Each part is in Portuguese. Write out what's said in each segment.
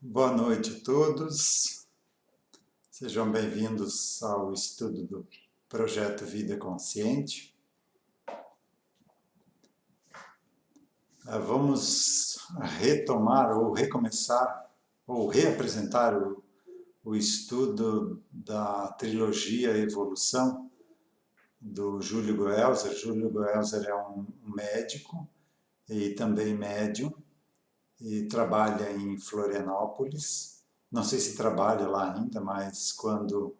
Boa noite a todos, sejam bem-vindos ao estudo do Projeto Vida Consciente. Vamos retomar ou recomeçar ou reapresentar o estudo da trilogia Evolução do Júlio Goelzer. Júlio Goelzer é um médico e também médium e trabalha em Florianópolis. Não sei se trabalha lá ainda, mas quando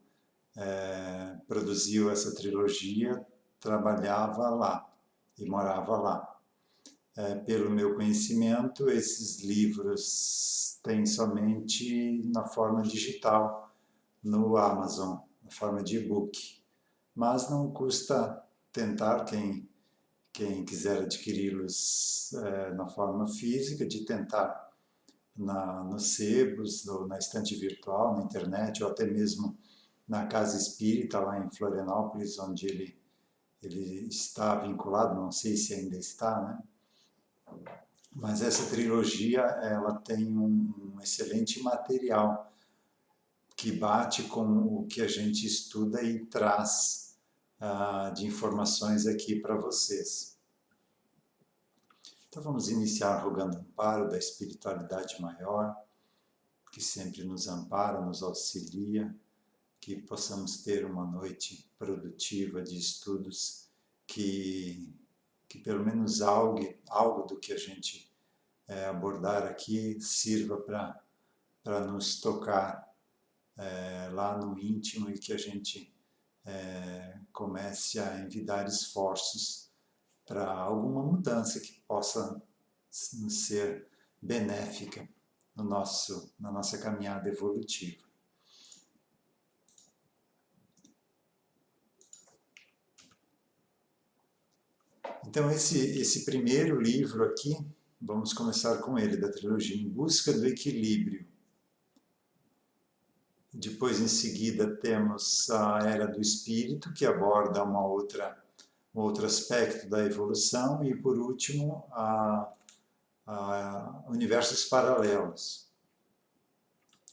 produziu essa trilogia, trabalhava lá e morava lá. Pelo meu conhecimento, esses livros têm somente na forma digital no Amazon, na forma de e-book. Mas não custa tentar, quem quiser adquiri-los na forma física, de tentar nos sebos, ou na estante virtual, na internet, ou até mesmo na Casa Espírita, lá em Florianópolis, onde ele está vinculado, não sei se ainda está, né? Mas essa trilogia, ela tem um excelente material que bate com o que a gente estuda e traz de informações aqui para vocês. Então vamos iniciar rogando amparo da espiritualidade maior, que sempre nos ampara, nos auxilia, que possamos ter uma noite produtiva de estudos, que pelo menos algo do que a gente abordar aqui sirva para nos tocar lá no íntimo e que a gente comece a envidar esforços para alguma mudança que possa nos ser benéfica na nossa caminhada evolutiva. Então, esse primeiro livro aqui, vamos começar com ele, da trilogia Em Busca do Equilíbrio. Depois, em seguida, temos a Era do Espírito, que aborda um outro aspecto da evolução. E, por último, Universos Paralelos.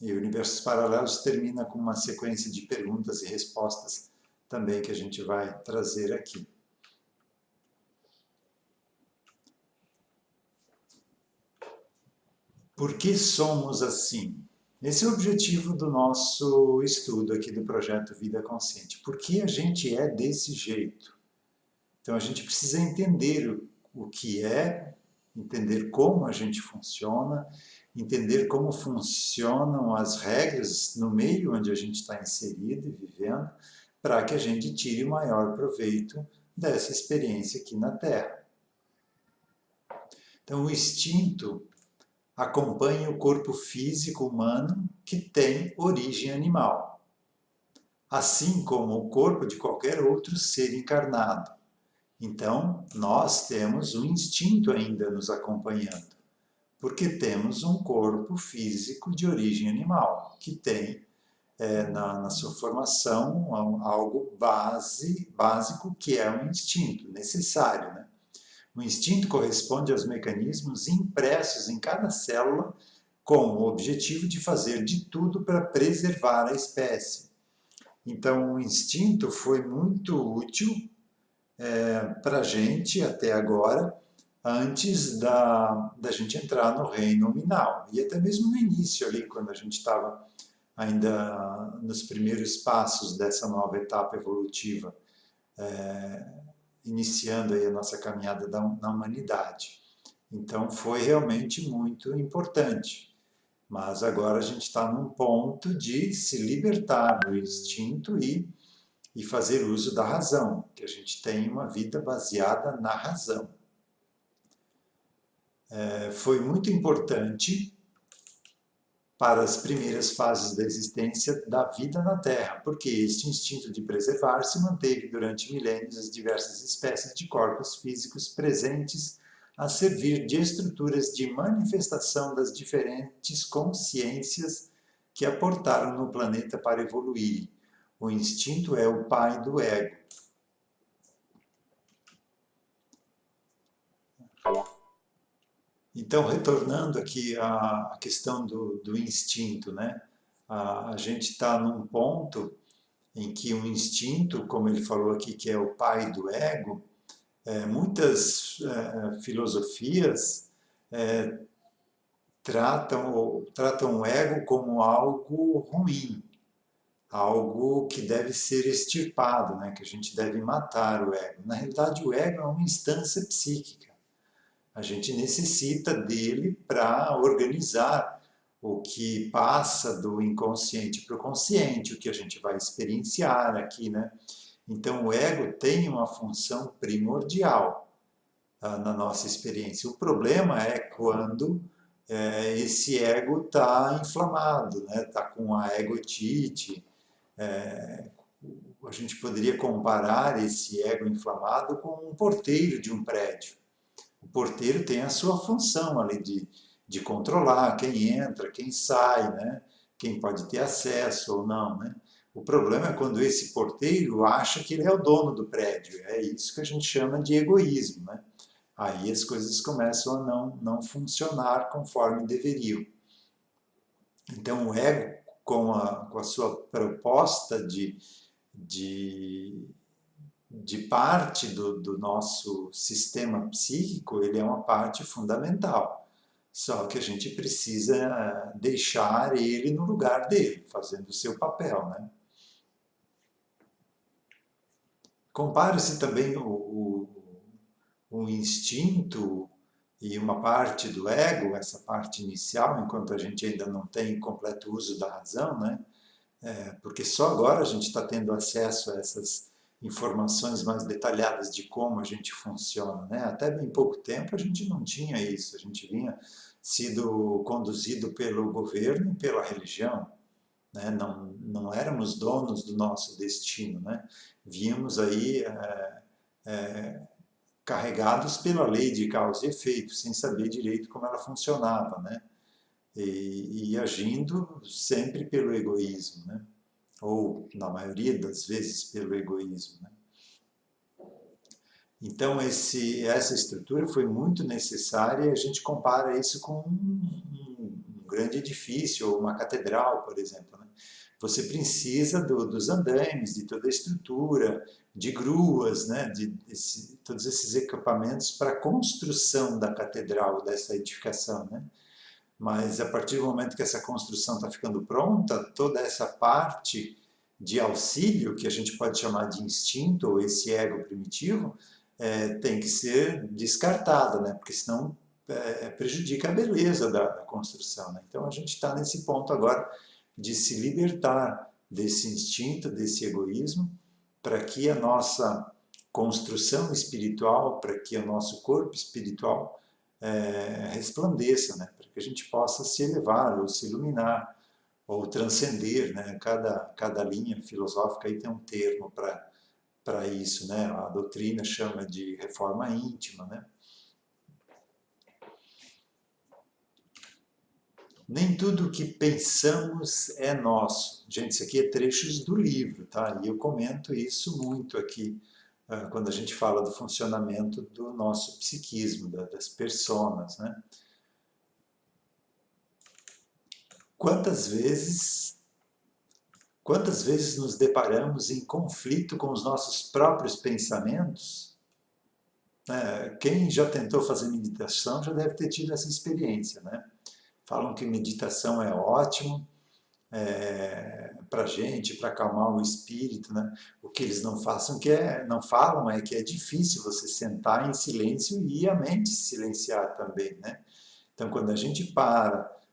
E Universos Paralelos termina com uma sequência de perguntas e respostas também que a gente vai trazer aqui. Por que somos assim? Esse é o objetivo do nosso estudo aqui do Projeto Vida Consciente. Por que a gente é desse jeito? Então a gente precisa entender o que é, entender como a gente funciona, entender como funcionam as regras no meio onde a gente está inserido e vivendo, para que a gente tire o maior proveito dessa experiência aqui na Terra. Então o instinto acompanha o corpo físico humano que tem origem animal, assim como o corpo de qualquer outro ser encarnado. Então, nós temos um instinto ainda nos acompanhando, porque temos um corpo físico de origem animal, que tem na sua formação algo básico que é um instinto necessário, né? O instinto corresponde aos mecanismos impressos em cada célula com o objetivo de fazer de tudo para preservar a espécie. Então, o instinto foi muito útil para a gente até agora, antes da gente entrar no reino nominal. E até mesmo no início ali, quando a gente estava ainda nos primeiros passos dessa nova etapa evolutiva, iniciando aí a nossa caminhada na humanidade. Então foi realmente muito importante. Mas agora a gente está num ponto de se libertar do instinto e fazer uso da razão, que a gente tem uma vida baseada na razão. Foi muito importante para as primeiras fases da existência da vida na Terra, porque este instinto de preservar-se manteve durante milênios as diversas espécies de corpos físicos presentes a servir de estruturas de manifestação das diferentes consciências que aportaram no planeta para evoluir. O instinto é o pai do ego. Então, retornando aqui à questão do instinto, né? A gente está num ponto em que o instinto, como ele falou aqui, que é o pai do ego, muitas filosofias tratam o ego como algo ruim, algo que deve ser extirpado, né? Que a gente deve matar o ego. Na realidade, o ego é uma instância psíquica. A gente necessita dele para organizar o que passa do inconsciente para o consciente, o que a gente vai experienciar aqui, né? Então, o ego tem uma função primordial na nossa experiência. O problema é quando esse ego está inflamado, né? Está com a egotite. A gente poderia comparar esse ego inflamado com um porteiro de um prédio. O porteiro tem a sua função ali de controlar quem entra, quem sai, né? Quem pode ter acesso ou não, né? O problema é quando esse porteiro acha que ele é o dono do prédio. É isso que a gente chama de egoísmo, né? Aí as coisas começam a não funcionar conforme deveriam. Então o ego, com a sua proposta de de parte do nosso sistema psíquico, ele é uma parte fundamental. Só que a gente precisa deixar ele no lugar dele, fazendo o seu papel, né? Compare-se também o instinto e uma parte do ego, essa parte inicial, enquanto a gente ainda não tem completo uso da razão, né? Porque só agora a gente está tendo acesso a essas informações mais detalhadas de como a gente funciona, né? Até bem pouco tempo a gente não tinha isso, a gente vinha sido conduzido pelo governo e pela religião, né? Não éramos donos do nosso destino, né? Víamos aí carregados pela lei de causa e efeito, sem saber direito como ela funcionava, né? E agindo sempre pelo egoísmo, né? Ou, na maioria das vezes, pelo egoísmo, né? Então, essa estrutura foi muito necessária e a gente compara isso com um grande edifício, ou uma catedral, por exemplo, né? Você precisa dos andaimes, de toda a estrutura, de gruas, né? Todos esses equipamentos para a construção da catedral, dessa edificação, né? Mas a partir do momento que essa construção está ficando pronta, toda essa parte de auxílio, que a gente pode chamar de instinto, ou esse ego primitivo, tem que ser descartada, né? Porque senão prejudica a beleza da construção, né? Então a gente está nesse ponto agora de se libertar desse instinto, desse egoísmo, para que a nossa construção espiritual, para que o nosso corpo espiritual resplandeça, né? Para que a gente possa se elevar ou se iluminar ou transcender, né? Cada linha filosófica aí tem um termo para isso, né? A doutrina chama de reforma íntima, né? Nem tudo o que pensamos é nosso. Gente, isso aqui é trechos do livro, tá? E eu comento isso muito aqui, quando a gente fala do funcionamento do nosso psiquismo, das personas, né? Quantas vezes nos deparamos em conflito com os nossos próprios pensamentos? Quem já tentou fazer meditação já deve ter tido essa experiência, né? Falam que meditação é ótimo para a gente, para acalmar o espírito, né? O que eles não falam é que é difícil você sentar em silêncio e a mente silenciar também, né? Então, quando a gente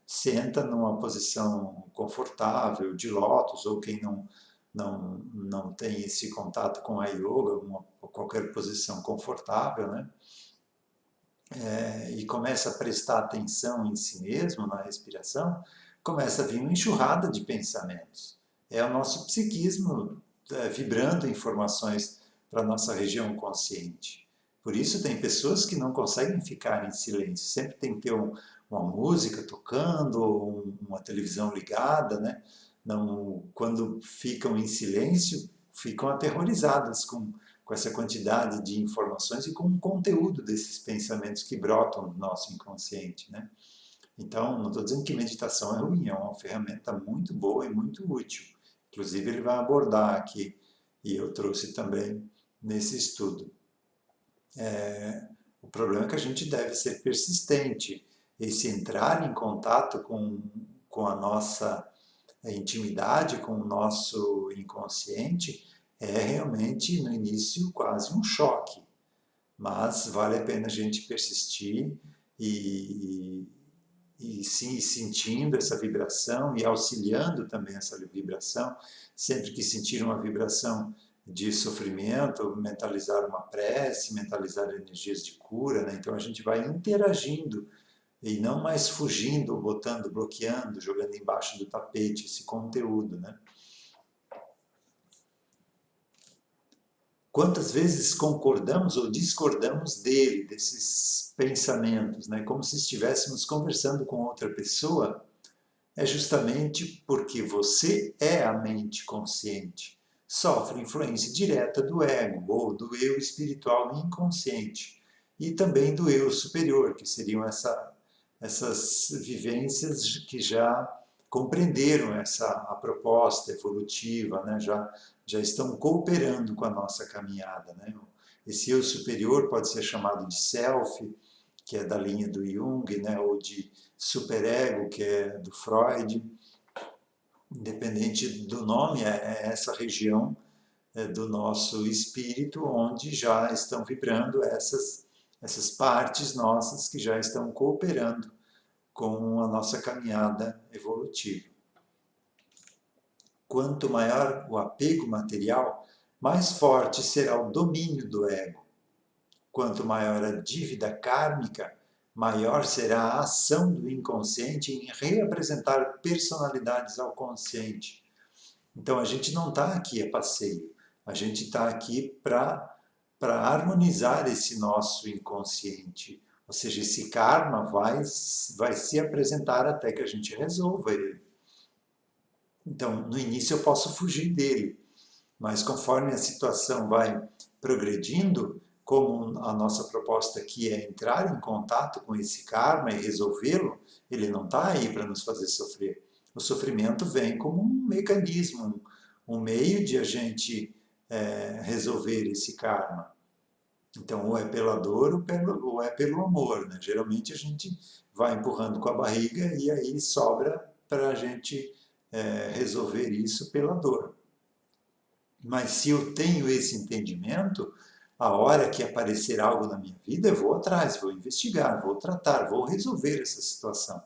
senta numa posição confortável, de lótus, ou quem não tem esse contato com a yoga, qualquer posição confortável, né? E começa a prestar atenção em si mesmo, na respiração, começa a vir uma enxurrada de pensamentos. É o nosso psiquismo vibrando informações para a nossa região consciente. Por isso tem pessoas que não conseguem ficar em silêncio, sempre tem que ter uma música tocando, ou uma televisão ligada, né? Não, quando ficam em silêncio, ficam aterrorizadas com essa quantidade de informações e com o conteúdo desses pensamentos que brotam do nosso inconsciente, né? Então, não estou dizendo que meditação é ruim, é uma ferramenta muito boa e muito útil. Inclusive, ele vai abordar aqui, e eu trouxe também nesse estudo. O problema é que a gente deve ser persistente. Esse entrar em contato com a nossa intimidade, com o nosso inconsciente, é realmente, no início, quase um choque. Mas vale a pena a gente persistir e sim, sentindo essa vibração e auxiliando também essa vibração. Sempre que sentir uma vibração de sofrimento, mentalizar uma prece, mentalizar energias de cura, né? Então a gente vai interagindo e não mais fugindo, botando, bloqueando, jogando embaixo do tapete esse conteúdo, né? Quantas vezes concordamos ou discordamos dele, desses pensamentos, né? Como se estivéssemos conversando com outra pessoa, é justamente porque você é a mente consciente. Sofre influência direta do ego, ou do eu espiritual inconsciente, e também do eu superior, que seriam essas vivências que já compreenderam a proposta evolutiva, né? Já estão cooperando com a nossa caminhada, né? Esse eu superior pode ser chamado de self, que é da linha do Jung, né? Ou de superego, que é do Freud. Independente do nome, é essa região do nosso espírito onde já estão vibrando essas partes nossas que já estão cooperando com a nossa caminhada evolutiva. Quanto maior o apego material, mais forte será o domínio do ego. Quanto maior a dívida kármica, maior será a ação do inconsciente em reapresentar personalidades ao consciente. Então a gente não está aqui a passeio, a gente está aqui para harmonizar esse nosso inconsciente. Ou seja, esse karma vai se apresentar até que a gente resolva ele. Então, no início eu posso fugir dele, mas conforme a situação vai progredindo, como a nossa proposta aqui é entrar em contato com esse karma e resolvê-lo, ele não está aí para nos fazer sofrer. O sofrimento vem como um mecanismo, um meio de a gente resolver esse karma. Então, ou é pela dor ou é pelo amor, né? Geralmente a gente vai empurrando com a barriga e aí sobra para a gente resolver isso pela dor. Mas se eu tenho esse entendimento, a hora que aparecer algo na minha vida, eu vou atrás, vou investigar, vou tratar, vou resolver essa situação.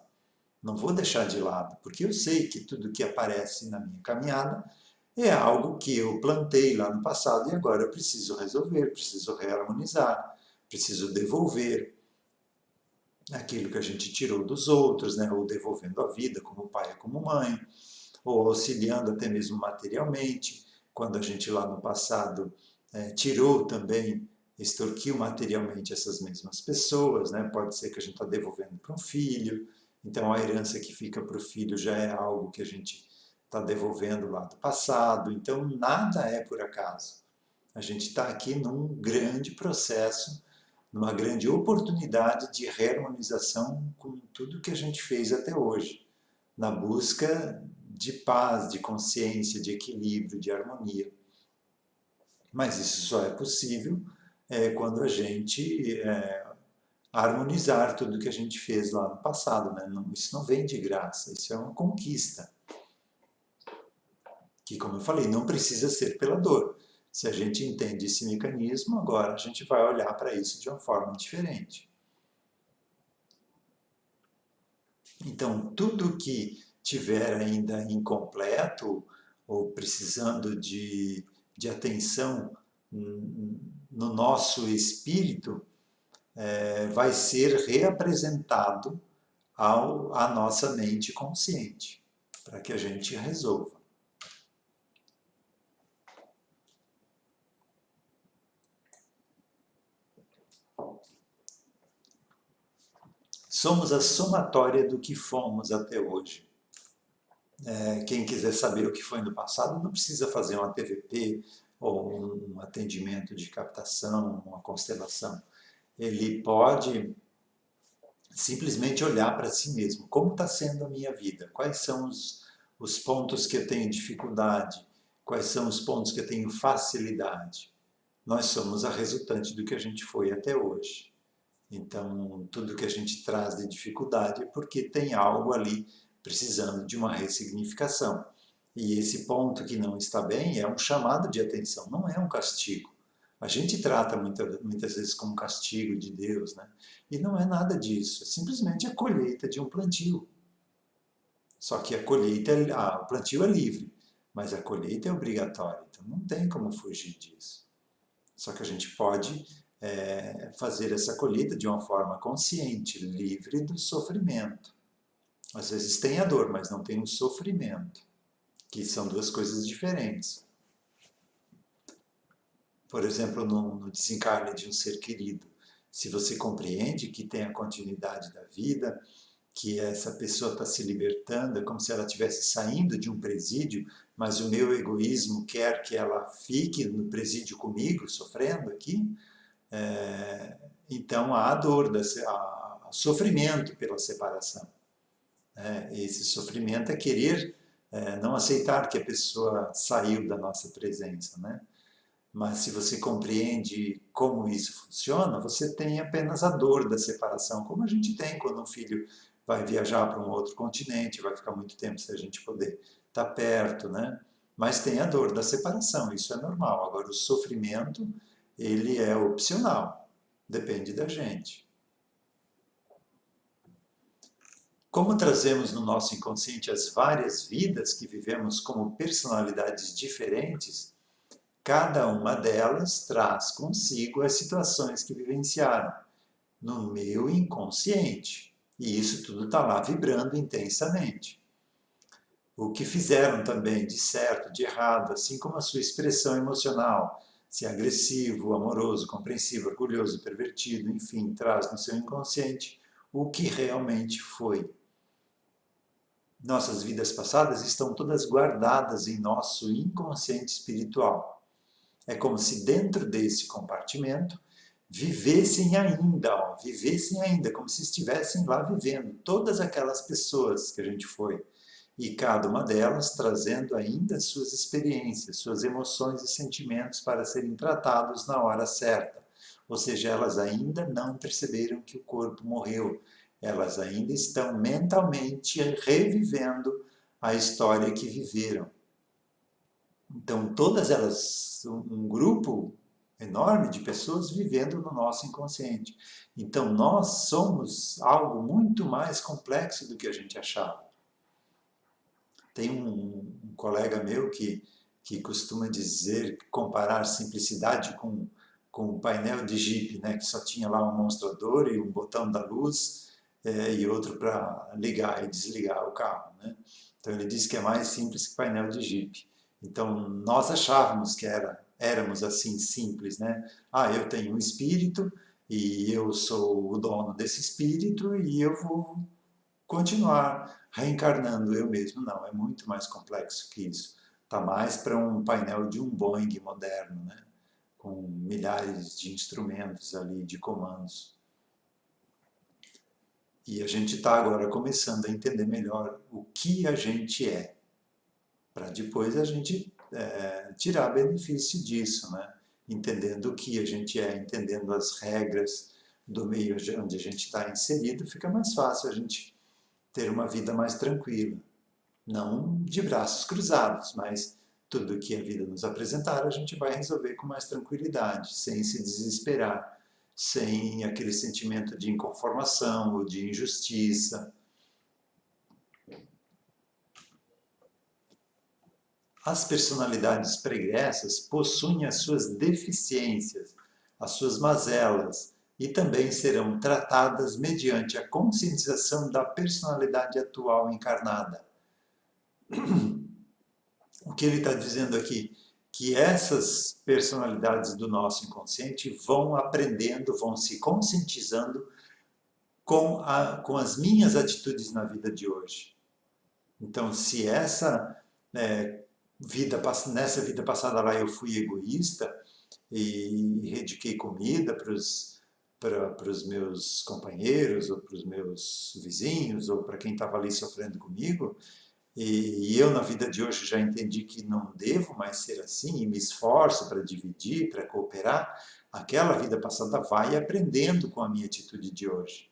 Não vou deixar de lado, porque eu sei que tudo que aparece na minha caminhada é algo que eu plantei lá no passado e agora eu preciso resolver, preciso reharmonizar, preciso devolver aquilo que a gente tirou dos outros, né? Ou devolvendo a vida como pai, como mãe, ou auxiliando até mesmo materialmente, quando a gente lá no passado tirou também, extorquiu materialmente essas mesmas pessoas, né? Pode ser que a gente está devolvendo para um filho, então a herança que fica para o filho já é algo que a gente está devolvendo lá do passado, então nada é por acaso. A gente está aqui num grande processo, numa grande oportunidade de reharmonização com tudo que a gente fez até hoje, na busca de paz, de consciência, de equilíbrio, de harmonia. Mas isso só é possível quando a gente harmonizar tudo que a gente fez lá no passado, né? Isso não vem de graça, isso é uma conquista. Que, como eu falei, não precisa ser pela dor. Se a gente entende esse mecanismo, agora a gente vai olhar para isso de uma forma diferente. Então, tudo que tiver ainda incompleto ou precisando de atenção no nosso espírito, vai ser reapresentado à nossa mente consciente, para que a gente resolva. Somos a somatória do que fomos até hoje. Quem quiser saber o que foi no passado não precisa fazer uma TVP ou um atendimento de captação, uma constelação. Ele pode simplesmente olhar para si mesmo. Como está sendo a minha vida? Quais são os pontos que eu tenho dificuldade? Quais são os pontos que eu tenho facilidade? Nós somos a resultante do que a gente foi até hoje. Então, tudo que a gente traz de dificuldade é porque tem algo ali precisando de uma ressignificação. E esse ponto que não está bem é um chamado de atenção, não é um castigo. A gente trata muitas vezes como castigo de Deus, né? E não é nada disso, é simplesmente a colheita de um plantio. Só que a colheita, o plantio é livre, mas a colheita é obrigatória, então não tem como fugir disso. Só que a gente pode fazer essa colheita de uma forma consciente, livre do sofrimento. Às vezes tem a dor, mas não tem o sofrimento, que são duas coisas diferentes. Por exemplo, no desencarne de um ser querido, se você compreende que tem a continuidade da vida, que essa pessoa está se libertando, é como se ela estivesse saindo de um presídio, mas o meu egoísmo quer que ela fique no presídio comigo, sofrendo aqui, então há a dor, há sofrimento pela separação. Esse sofrimento é querer não aceitar que a pessoa saiu da nossa presença, né? Mas se você compreende como isso funciona, você tem apenas a dor da separação, como a gente tem quando um filho vai viajar para um outro continente, vai ficar muito tempo sem a gente poder estar perto, né? Mas tem a dor da separação, isso é normal. Agora, o sofrimento, ele é opcional, depende da gente. Como trazemos no nosso inconsciente as várias vidas que vivemos como personalidades diferentes, cada uma delas traz consigo as situações que vivenciaram no meu inconsciente. E isso tudo está lá vibrando intensamente. O que fizeram também de certo, de errado, assim como a sua expressão emocional, se é agressivo, amoroso, compreensivo, orgulhoso, pervertido, enfim, traz no seu inconsciente o que realmente foi. Nossas vidas passadas estão todas guardadas em nosso inconsciente espiritual. É como se dentro desse compartimento vivessem ainda, como se estivessem lá vivendo todas aquelas pessoas que a gente foi. E cada uma delas trazendo ainda suas experiências, suas emoções e sentimentos para serem tratados na hora certa. Ou seja, elas ainda não perceberam que o corpo morreu. Elas ainda estão mentalmente revivendo a história que viveram. Então, todas elas, um grupo enorme de pessoas vivendo no nosso inconsciente. Então, nós somos algo muito mais complexo do que a gente achava. Tem um colega meu que costuma dizer, comparar simplicidade com um painel de Jeep, né, que só tinha lá um mostrador e um botão da luz e outro para ligar e desligar o carro, né? Então ele diz que é mais simples que painel de Jeep. Então nós achávamos que éramos assim simples, né? Ah, eu tenho um espírito e eu sou o dono desse espírito e eu vou continuar reencarnando eu mesmo. Não, é muito mais complexo que isso. Está mais para um painel de um Boeing moderno, né? Com milhares de instrumentos ali, de comandos. E a gente está agora começando a entender melhor o que a gente é, para depois a gente tirar benefício disso, né? Entendendo o que a gente é, entendendo as regras do meio onde a gente está inserido, fica mais fácil a gente ter uma vida mais tranquila. Não de braços cruzados, mas tudo que a vida nos apresentar a gente vai resolver com mais tranquilidade, sem se desesperar, sem aquele sentimento de inconformação ou de injustiça. As personalidades pregressas possuem as suas deficiências, as suas mazelas, e também serão tratadas mediante a conscientização da personalidade atual encarnada. O que ele está dizendo aqui? Que essas personalidades do nosso inconsciente vão aprendendo, vão se conscientizando com as minhas atitudes na vida de hoje. Então, se essa nessa vida passada lá eu fui egoísta e dediquei comida para os meus companheiros, ou para os meus vizinhos, ou para quem estava ali sofrendo comigo. E eu, na vida de hoje, já entendi que não devo mais ser assim, e me esforço para dividir, para cooperar. Aquela vida passada vai aprendendo com a minha atitude de hoje.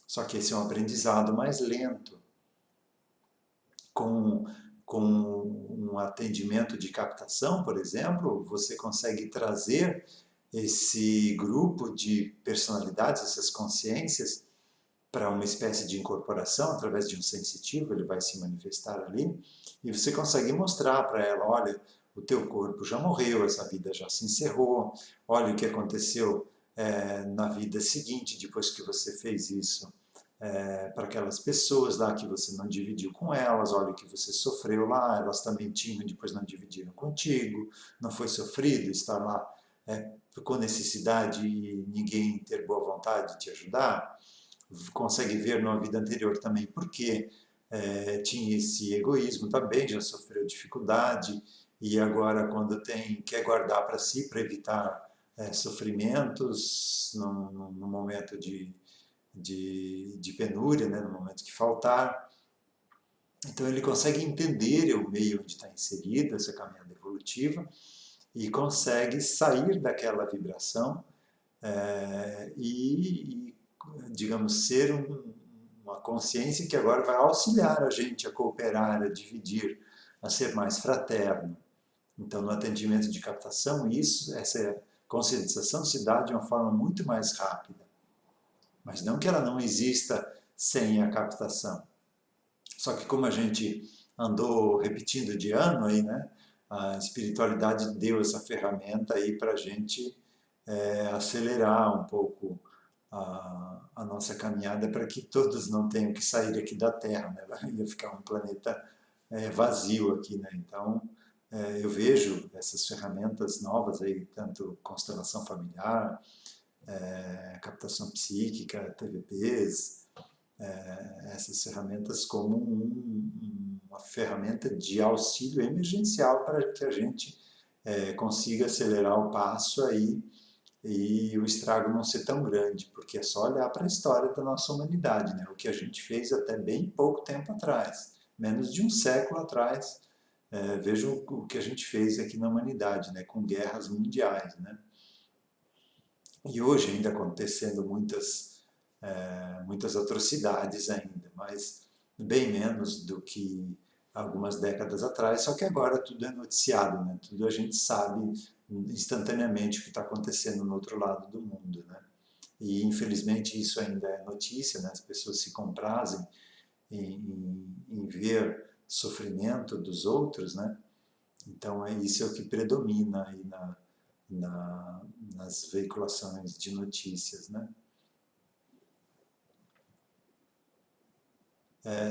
Só que esse é um aprendizado mais lento. Com, com um atendimento de captação, por exemplo, você consegue trazer esse grupo de personalidades, essas consciências, para uma espécie de incorporação através de um sensitivo, ele vai se manifestar ali, e você consegue mostrar para ela, olha, o teu corpo já morreu, essa vida já se encerrou, olha o que aconteceu na vida seguinte, depois que você fez isso, para aquelas pessoas lá que você não dividiu com elas, olha o que você sofreu lá, elas também tinham e depois não dividiram contigo, não foi sofrido estar lá com necessidade e ninguém ter boa vontade de te ajudar. Consegue ver numa vida anterior também porque tinha esse egoísmo também, já sofreu dificuldade e agora quando quer guardar para si, para evitar sofrimentos no momento de penúria, né, no momento que faltar. Então ele consegue entender o meio onde está inserido, essa caminhada evolutiva, e consegue sair daquela vibração e, digamos, ser uma consciência que agora vai auxiliar a gente a cooperar, a dividir, a ser mais fraterno. Então, no atendimento de captação, essa conscientização se dá de uma forma muito mais rápida. Mas não que ela não exista sem a captação. Só que como a gente andou repetindo de ano aí, né, a espiritualidade deu essa ferramenta aí para a gente acelerar um pouco a nossa caminhada para que todos não tenham que sair aqui da Terra, né? Ia ficar um planeta vazio aqui, né? Então, eu vejo essas ferramentas novas aí, tanto constelação familiar, captação psíquica, TVPs, essas ferramentas como uma ferramenta de auxílio emergencial para que a gente consiga acelerar o passo aí e o estrago não ser tão grande, porque é só olhar para a história da nossa humanidade, né? O que a gente fez até bem pouco tempo atrás, menos de um século atrás, vejam o que a gente fez aqui na humanidade, né? Com guerras mundiais, né? E hoje ainda acontecendo muitas atrocidades ainda, mas bem menos do que algumas décadas atrás, só que agora tudo é noticiado, né? Tudo a gente sabe instantaneamente o que está acontecendo no outro lado do mundo, né? E infelizmente isso ainda é notícia, né? As pessoas se comprazem em ver sofrimento dos outros, né? Então isso é o que predomina aí nas veiculações de notícias, né?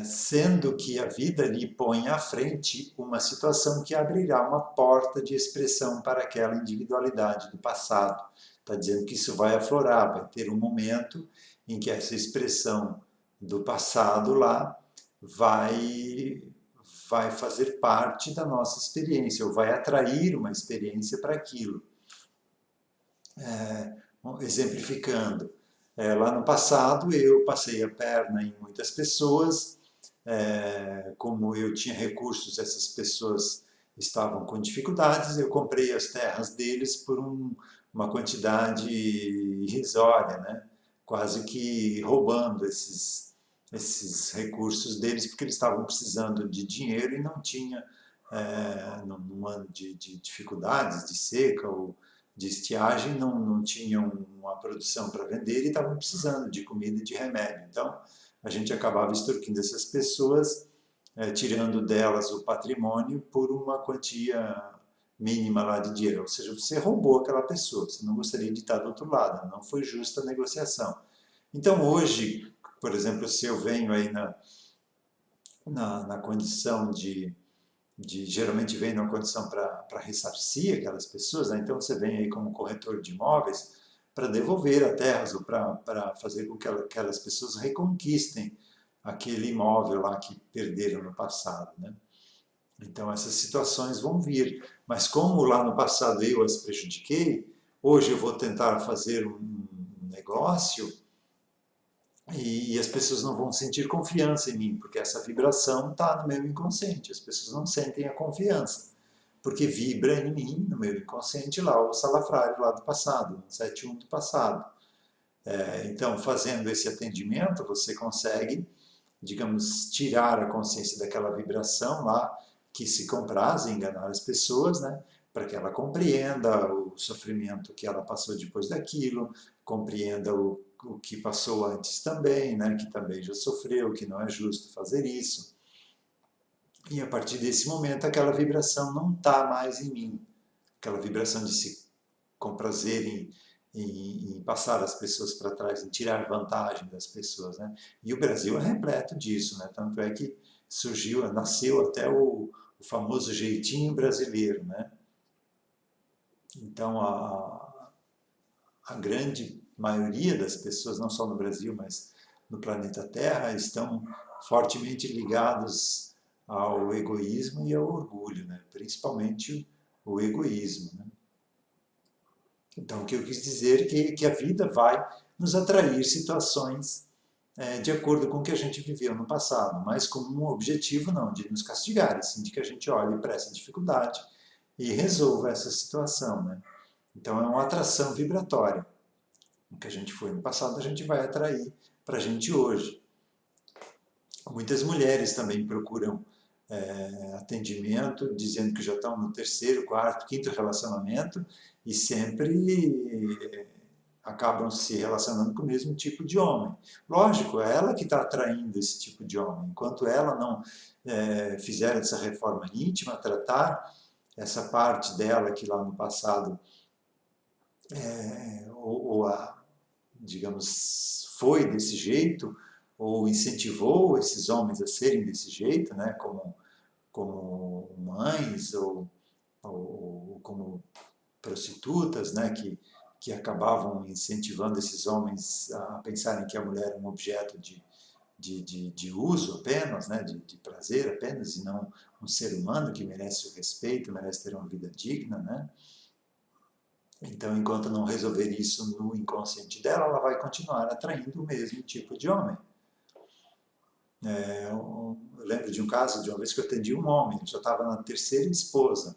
Sendo que a vida lhe põe à frente uma situação que abrirá uma porta de expressão para aquela individualidade do passado. Está dizendo que isso vai aflorar, vai ter um momento em que essa expressão do passado lá vai fazer parte da nossa experiência, ou vai atrair uma experiência para aquilo. Exemplificando, lá no passado eu passei a perna em muitas pessoas, como eu tinha recursos, essas pessoas estavam com dificuldades, eu comprei as terras deles por uma quantidade irrisória, né? Quase que roubando esses recursos deles, porque eles estavam precisando de dinheiro e não tinha, num ano de dificuldades, de seca ou de estiagem, não tinham uma produção para vender e estavam precisando de comida e de remédio. Então, a gente acabava extorquindo essas pessoas, tirando delas o patrimônio por uma quantia mínima lá de dinheiro. Ou seja, você roubou aquela pessoa, você não gostaria de estar do outro lado, não foi justa a negociação. Então, hoje, por exemplo, se eu venho aí na condição geralmente vem numa condição para ressarcir aquelas pessoas, né? Então você vem aí como corretor de imóveis para devolver a terras ou para fazer com que aquelas pessoas reconquistem aquele imóvel lá que perderam no passado, né? Então essas situações vão vir, mas como lá no passado eu as prejudiquei, hoje eu vou tentar fazer um negócio e as pessoas não vão sentir confiança em mim, porque essa vibração está no meu inconsciente, as pessoas não sentem a confiança, porque vibra em mim, no meu inconsciente, lá o salafrário lá do passado, 71 do passado. Então, fazendo esse atendimento, você consegue, digamos, tirar a consciência daquela vibração lá que se compraz em enganar as pessoas, né? Para que ela compreenda o sofrimento que ela passou depois daquilo, compreenda o que passou antes também, né? Que também já sofreu, que não é justo fazer isso. E a partir desse momento, aquela vibração não está mais em mim. Aquela vibração de se comprazer em passar as pessoas para trás, em tirar vantagem das pessoas, né? E o Brasil é repleto disso, né? Tanto é que surgiu, nasceu até o famoso jeitinho brasileiro, né? Então a grande maioria das pessoas, não só no Brasil, mas no planeta Terra, estão fortemente ligados ao egoísmo e ao orgulho, né? Principalmente o egoísmo, né? Então, o que eu quis dizer é que a vida vai nos atrair situações de acordo com o que a gente viveu no passado, mas com um objetivo não de nos castigar, assim, de que a gente olhe para essa dificuldade e resolva essa situação, né? Então, é uma atração vibratória. O que a gente foi no passado, a gente vai atrair para a gente hoje. Muitas mulheres também procuram atendimento, dizendo que já estão no terceiro, quarto, quinto relacionamento e sempre acabam se relacionando com o mesmo tipo de homem. Lógico, é ela que está atraindo esse tipo de homem. Enquanto ela não fizer essa reforma íntima, tratar essa parte dela que lá no passado digamos, foi desse jeito, ou incentivou esses homens a serem desse jeito, né, como mães ou como prostitutas, né, que acabavam incentivando esses homens a pensarem que a mulher é um objeto de uso apenas, né, de prazer apenas, e não um ser humano que merece o respeito, merece ter uma vida digna, né? Então, enquanto não resolver isso no inconsciente dela, ela vai continuar atraindo o mesmo tipo de homem. Eu lembro de um caso, de uma vez que eu atendi um homem, ele já estava na terceira esposa,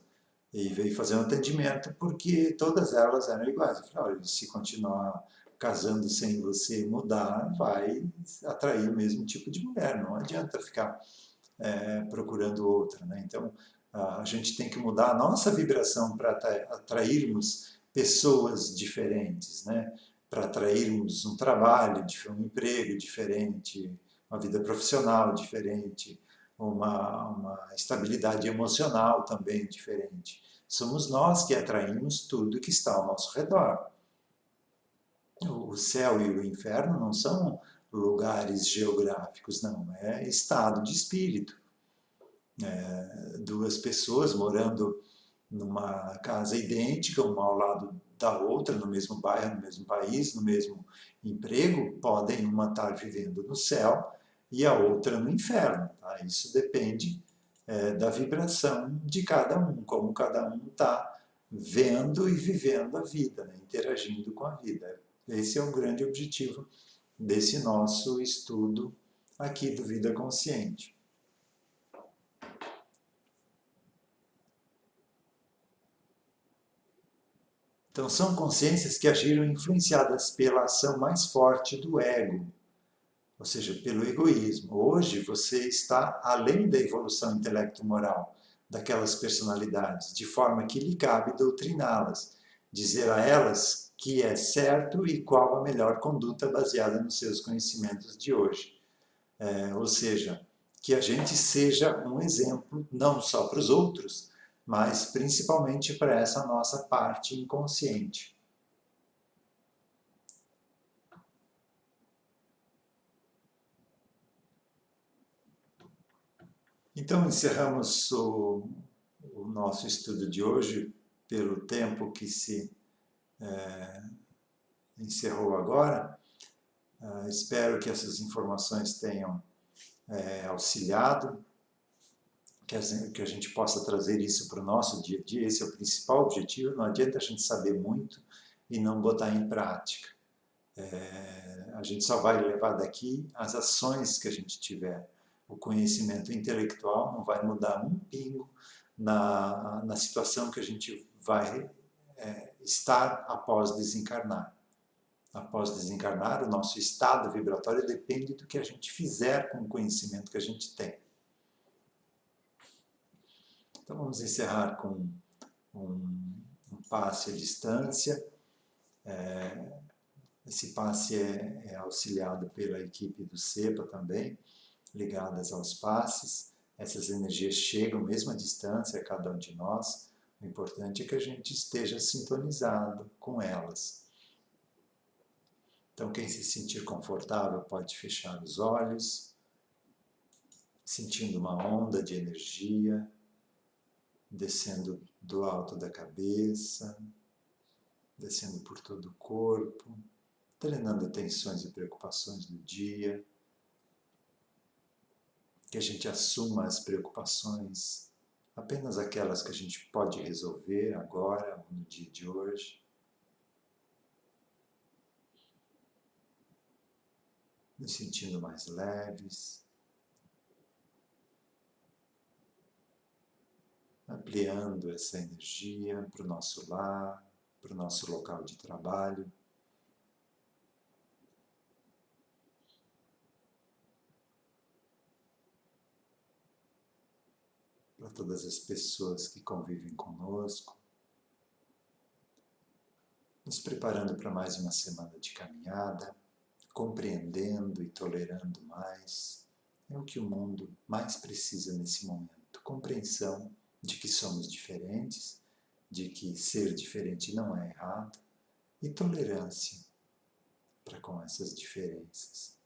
e veio fazer um atendimento porque todas elas eram iguais. Eu falei, olha, se continuar casando sem você mudar, vai atrair o mesmo tipo de mulher, não adianta ficar procurando outra, né? Então, a gente tem que mudar a nossa vibração para atrairmos pessoas diferentes, né? Para atrairmos um trabalho, um emprego diferente, uma vida profissional diferente, uma estabilidade emocional também diferente. Somos nós que atraímos tudo que está ao nosso redor. O céu e o inferno não são lugares geográficos, não, é estado de espírito. Duas pessoas morando numa casa idêntica, uma ao lado da outra, no mesmo bairro, no mesmo país, no mesmo emprego, podem uma estar vivendo no céu e a outra no inferno. Tá? Isso depende da vibração de cada um, como cada um está vendo e vivendo a vida, né? Interagindo com a vida. Esse é o grande objetivo desse nosso estudo aqui do Vida Consciente. Então, são consciências que agiram influenciadas pela ação mais forte do ego, ou seja, pelo egoísmo. Hoje, você está além da evolução intelecto-moral daquelas personalidades, de forma que lhe cabe doutriná-las, dizer a elas que é certo e qual a melhor conduta baseada nos seus conhecimentos de hoje. Ou seja, que a gente seja um exemplo não só para os outros, mas principalmente para essa nossa parte inconsciente. Então, encerramos o nosso estudo de hoje pelo tempo que se encerrou agora. Espero que essas informações tenham auxiliado, que a gente possa trazer isso para o nosso dia a dia. Esse é o principal objetivo. Não adianta a gente saber muito e não botar em prática. A gente só vai levar daqui as ações que a gente tiver. O conhecimento intelectual não vai mudar um pingo na situação que a gente vai estar após desencarnar. Após desencarnar, o nosso estado vibratório depende do que a gente fizer com o conhecimento que a gente tem. Então vamos encerrar com um passe à distância. Esse passe é auxiliado pela equipe do CEPA também, ligadas aos passes. Essas energias chegam mesmo à distância a cada um de nós. O importante é que a gente esteja sintonizado com elas. Então, quem se sentir confortável pode fechar os olhos, sentindo uma onda de energia descendo do alto da cabeça, descendo por todo o corpo, drenando tensões e preocupações do dia. Que a gente assuma as preocupações, apenas aquelas que a gente pode resolver agora, no dia de hoje. Nos sentindo mais leves, ampliando essa energia para o nosso lar, para o nosso local de trabalho. Para todas as pessoas que convivem conosco, nos preparando para mais uma semana de caminhada, compreendendo e tolerando mais. É o que o mundo mais precisa nesse momento. Compreensão de que somos diferentes, de que ser diferente não é errado, e tolerância para com essas diferenças.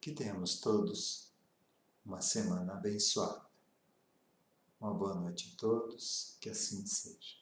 Que tenhamos todos uma semana abençoada. Uma boa noite a todos, que assim seja.